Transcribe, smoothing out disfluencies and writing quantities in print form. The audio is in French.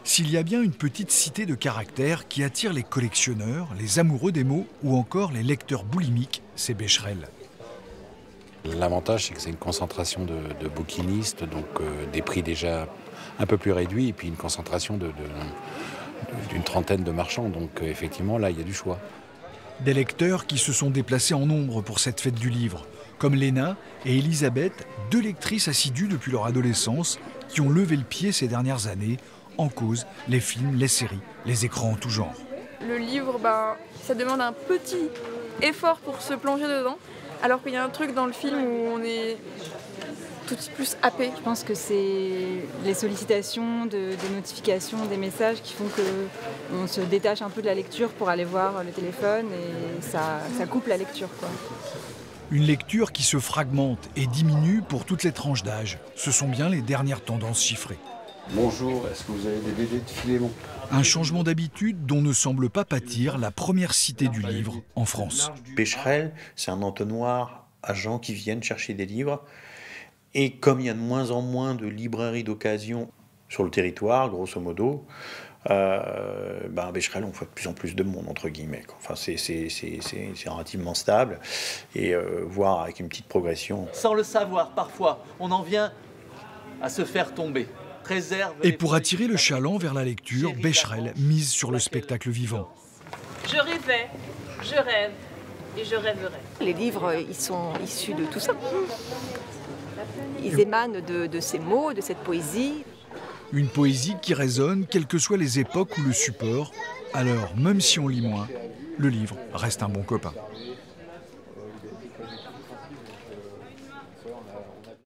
S'il y a bien une petite cité de caractère qui attire les collectionneurs, les amoureux des mots ou encore les lecteurs boulimiques, c'est Becherel. L'avantage, c'est que c'est une concentration de bouquinistes, donc des prix déjà un peu plus réduits, et puis une concentration d'une trentaine de marchands. Donc effectivement, là, il y a du choix. Des lecteurs qui se sont déplacés en nombre pour cette fête du livre, comme Léna et Elisabeth, deux lectrices assidues depuis leur adolescence, qui ont levé le pied ces dernières années, en cause les films, les séries, les écrans en tout genre. Le livre, ça demande un petit effort pour se plonger dedans, alors qu'il y a un truc dans le film où on est tout de suite plus happé. Je pense que c'est les sollicitations des notifications, des messages qui font qu'on se détache un peu de la lecture pour aller voir le téléphone et ça coupe la lecture, quoi. Une lecture qui se fragmente et diminue pour toutes les tranches d'âge. Ce sont bien les dernières tendances chiffrées. Bonjour, est-ce que vous avez des BD de Philémon ? Un changement d'habitude dont ne semble pas pâtir la première cité du livre en France. Becherel, c'est un entonnoir à gens qui viennent chercher des livres. Et comme il y a de moins en moins de librairies d'occasion sur le territoire, grosso modo, Becherel, on voit de plus en plus de monde, entre guillemets. Enfin, c'est relativement stable, et voire avec une petite progression. Sans le savoir, parfois, on en vient à se faire tomber. Et pour attirer le chaland vers la lecture, Becherel mise sur le spectacle vivant. Je rêvais, je rêve et je rêverai. Les livres, ils sont issus de tout ça. Ils émanent de ces mots, de cette poésie. Une poésie qui résonne, quelles que soient les époques ou le support. Alors, même si on lit moins, le livre reste un bon copain.